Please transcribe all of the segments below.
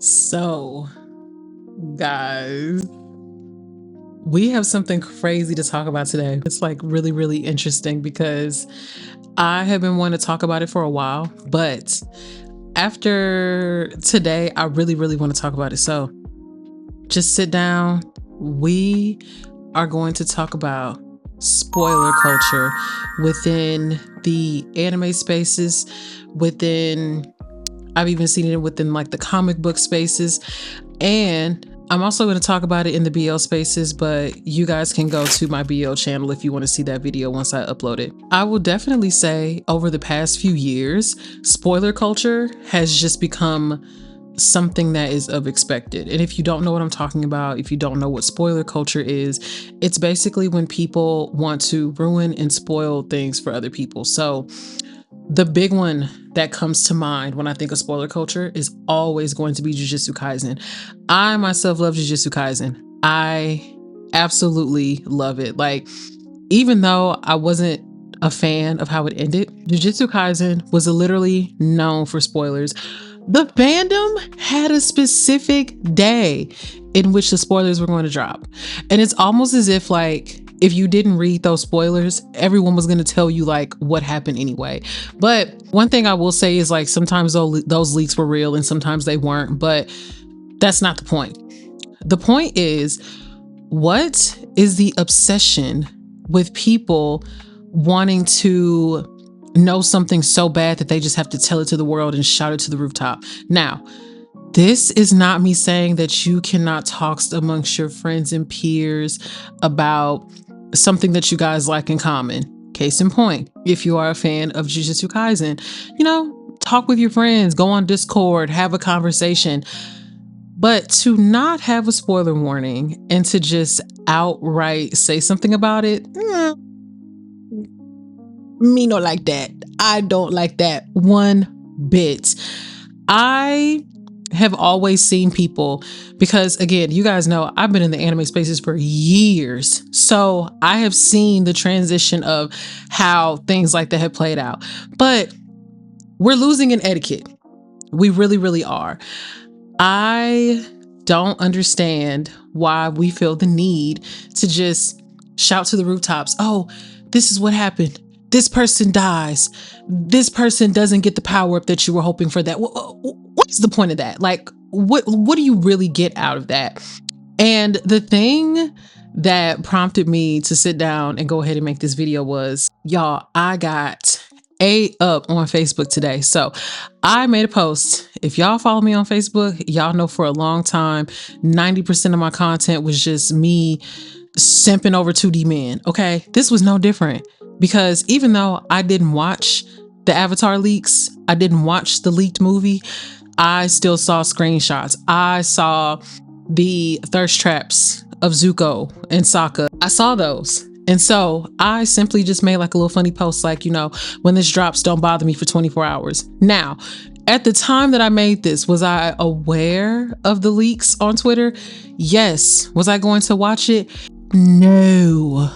So, guys, we have something crazy to talk about today. It's like really, really interesting because I have been wanting to talk about it for a while, but after today, I really, really want to talk about it. So, just sit down. We are going to talk about spoiler culture within the anime spaces, within I've even seen it within like the comic book spaces. And I'm also going to talk about it in the BL spaces, but you guys can go to my BL channel if you want to see that video once I upload it. I will definitely say over the past few years, spoiler culture has just become something that is of expected. And if you don't know what I'm talking about, if you don't know what spoiler culture is, it's basically when people want to ruin and spoil things for other people. So the big one that comes to mind when I think of spoiler culture is always going to be Jujutsu Kaisen. I myself love Jujutsu Kaisen. I absolutely love it. Like, even though I wasn't a fan of how it ended, Jujutsu Kaisen was literally known for spoilers. The fandom had a specific day in which the spoilers were going to drop. And it's almost as if like if you didn't read those spoilers, everyone was going to tell you like what happened anyway. But one thing I will say is like sometimes those leaks were real and sometimes they weren't, but that's not the point. The point is, what is the obsession with people wanting to know something so bad that they just have to tell it to the world and shout it to the rooftop? Now, this is not me saying that you cannot talk amongst your friends and peers about something that you guys like in common. Case in point, if you are a fan of Jujutsu Kaisen, talk with your friends, go on Discord, have a conversation. But to not have a spoiler warning and to just outright say something about it, me not like that. I don't like that one bit. I have always seen people, because again, you guys know I've been in the anime spaces for years. So I have seen the transition of how things like that have played out. But we're losing in etiquette. We really, really are. I don't understand why we feel the need to just shout to the rooftops, oh, this is what happened. This person dies. This person doesn't get the power up that you were hoping for. That what's the point of that? Like, what do you really get out of that? And the thing that prompted me to sit down and go ahead and make this video was, y'all, I got up on Facebook today. So I made a post. If y'all follow me on Facebook, y'all know for a long time, 90% of my content was just me simping over 2D men. Okay. This was no different, because even though I didn't watch the Avatar leaks, I didn't watch the leaked movie, I still saw screenshots. I saw the thirst traps of Zuko and Sokka. I saw those. And so I simply just made like a little funny post, like, when this drops, don't bother me for 24 hours. Now, at the time that I made this, was I aware of the leaks on Twitter? Yes. Was I going to watch it? No,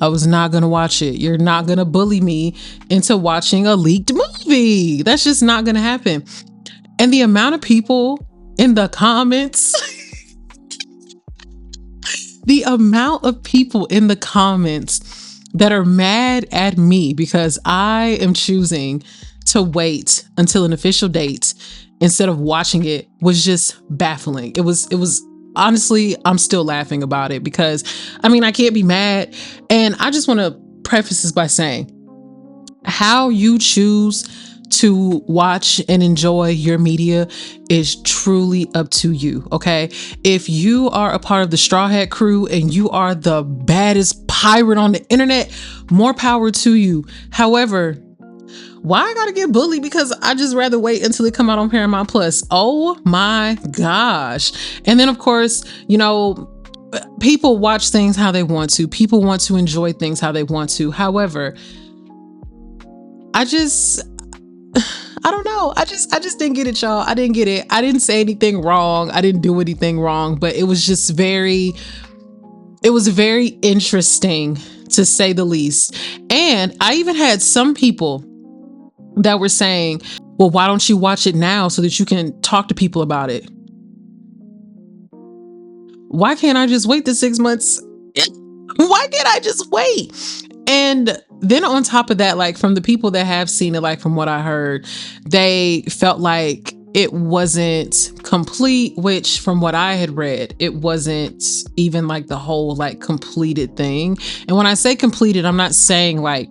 I was not going to watch it. You're not going to bully me into watching a leaked movie. That's just not going to happen. And the amount of people in the comments, the amount of people in the comments that are mad at me because I am choosing to wait until an official date instead of watching it was just baffling. It was honestly, I'm still laughing about it because I can't be mad. And I just want to preface this by saying how you choose to watch and enjoy your media is truly up to you. Okay. If you are a part of the Straw Hat crew and you are the baddest pirate on the internet, more power to you. However, why I gotta get bullied because I just rather wait until it come out on Paramount Plus? Oh my gosh. And then of course, people watch things how they want to. People want to enjoy things how they want to. However, I don't know. I just didn't get it, y'all. I didn't get it. I didn't say anything wrong. I didn't do anything wrong, but it was just very interesting to say the least. And I even had some people that were saying, well, why don't you watch it now so that you can talk to people about it? Why can't I just wait the 6 months? Why can't I just wait? And then on top of that, like from the people that have seen it, like from what I heard, they felt like it wasn't complete, which from what I had read, it wasn't even like the whole like completed thing. And when I say completed, I'm not saying like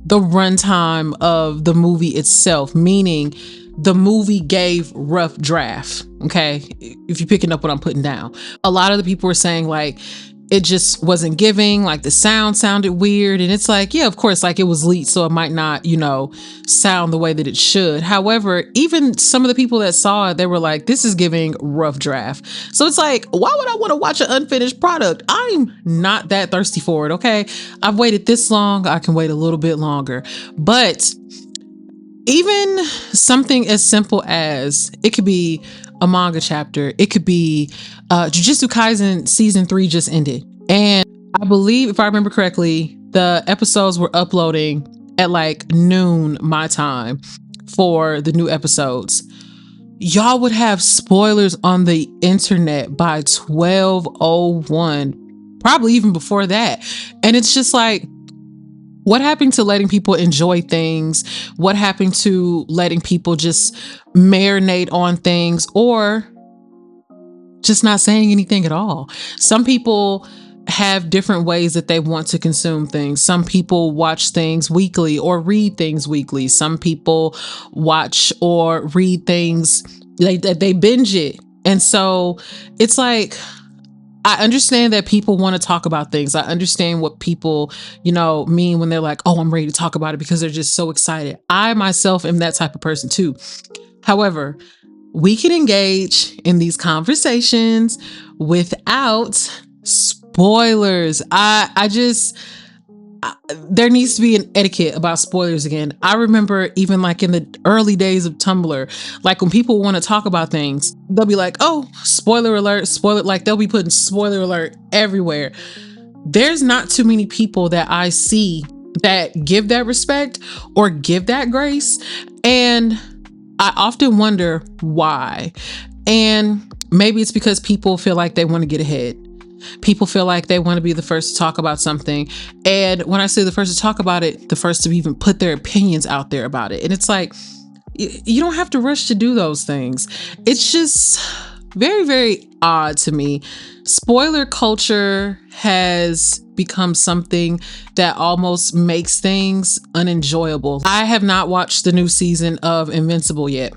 the runtime of the movie itself, meaning the movie gave rough draft. Okay. If you're picking up what I'm putting down, a lot of the people were saying like it just wasn't giving, like the sound sounded weird. And it's like, yeah, of course, like it was leaked, so it might not, sound the way that it should. However, even some of the people that saw it, they were like, this is giving rough draft. So it's like, why would I want to watch an unfinished product? I'm not that thirsty for it. Okay. I've waited this long. I can wait a little bit longer. But even something as simple as it could be a manga chapter, it could be Jujutsu Kaisen season 3 just ended. And I believe, if I remember correctly, the episodes were uploading at like noon my time for the new episodes. Y'all would have spoilers on the internet by 12:01, probably even before that. And it's just like, what happened to letting people enjoy things? What happened to letting people just marinate on things, or just not saying anything at all? Some people have different ways that they want to consume things. Some people watch things weekly or read things weekly. Some people watch or read things, they binge it. And so it's like, I understand that people want to talk about things. I understand what people, mean when they're like, oh, I'm ready to talk about it, because they're just so excited. I myself am that type of person too. However, we can engage in these conversations without spoilers. There needs to be an etiquette about spoilers again. I remember even like in the early days of Tumblr, like when people want to talk about things, they'll be like, oh, spoiler alert, spoiler, like they'll be putting spoiler alert everywhere. There's not too many people that I see that give that respect or give that grace. And I often wonder why. And maybe it's because people feel like they want to get ahead. People feel like they want to be the first to talk about something. And when I say the first to talk about it, the first to even put their opinions out there about it. And it's like, you don't have to rush to do those things. It's just very, very odd to me. Spoiler culture has become something that almost makes things unenjoyable. I have not watched the new season of Invincible yet.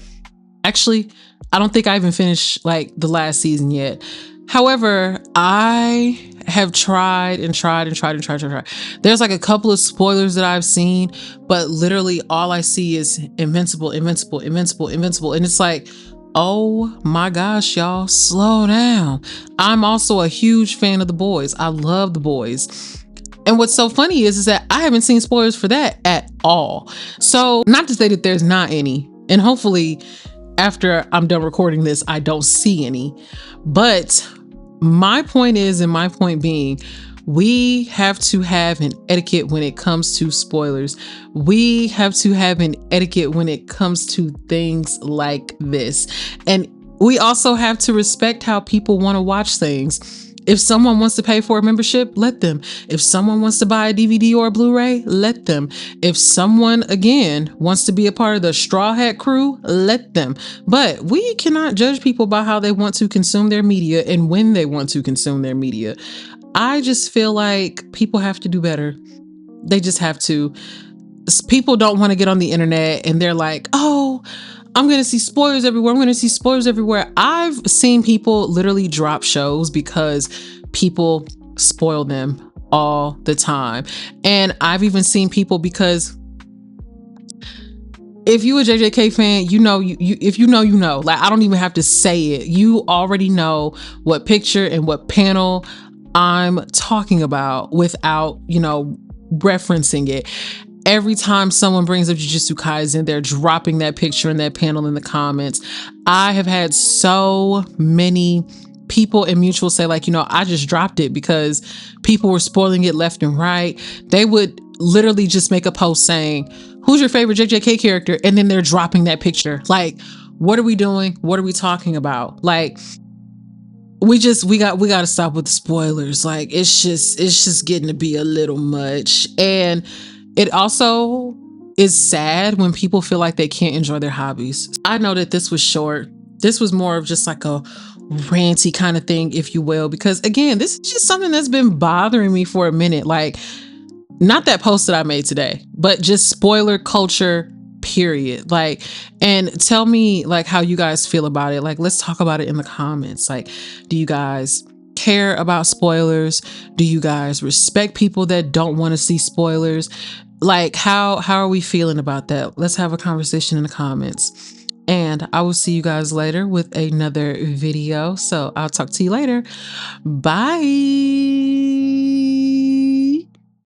Actually, I don't think I even finished like the last season yet. However, I have tried. There's like a couple of spoilers that I've seen, but literally all I see is Invincible. And it's like, oh my gosh, y'all, slow down. I'm also a huge fan of The Boys. I love The Boys. And what's so funny is that I haven't seen spoilers for that at all. So not to say that there's not any, and hopefully after I'm done recording this, I don't see any. But my point is, and my point being, we have to have an etiquette when it comes to spoilers. We have to have an etiquette when it comes to things like this. And we also have to respect how people want to watch things. If someone wants to pay for a membership, let them. If someone wants to buy a DVD or a Blu-ray, let them. If someone, again, wants to be a part of the Straw Hat crew, let them. But we cannot judge people by how they want to consume their media and when they want to consume their media. I just feel like people have to do better. They just have to. People don't want to get on the internet and they're like, oh, I'm going to see spoilers everywhere. I've seen people literally drop shows because people spoil them all the time. And I've even seen people, because if you a JJK fan, if you know, like, I don't even have to say it. You already know what picture and what panel I'm talking about without, referencing it. Every time someone brings up Jujutsu Kaisen, they're dropping that picture and that panel in the comments. I have had so many people in mutual say like, I just dropped it because people were spoiling it left and right. They would literally just make a post saying, who's your favorite JJK character? And then they're dropping that picture. Like, what are we doing? What are we talking about? Like, we got to stop with the spoilers. Like it's just getting to be a little much. And it also is sad when people feel like they can't enjoy their hobbies. I know that this was short. This was more of just like a ranty kind of thing, if you will, because again, this is just something that's been bothering me for a minute. Like, not that post that I made today, but just spoiler culture, period. Like, and tell me like how you guys feel about it. Like, let's talk about it in the comments. Like, do you guys care about spoilers? Do you guys respect people that don't want to see spoilers? Like, how are we feeling about that? Let's have a conversation in the comments. And I will see you guys later with another video. So I'll talk to you later. Bye.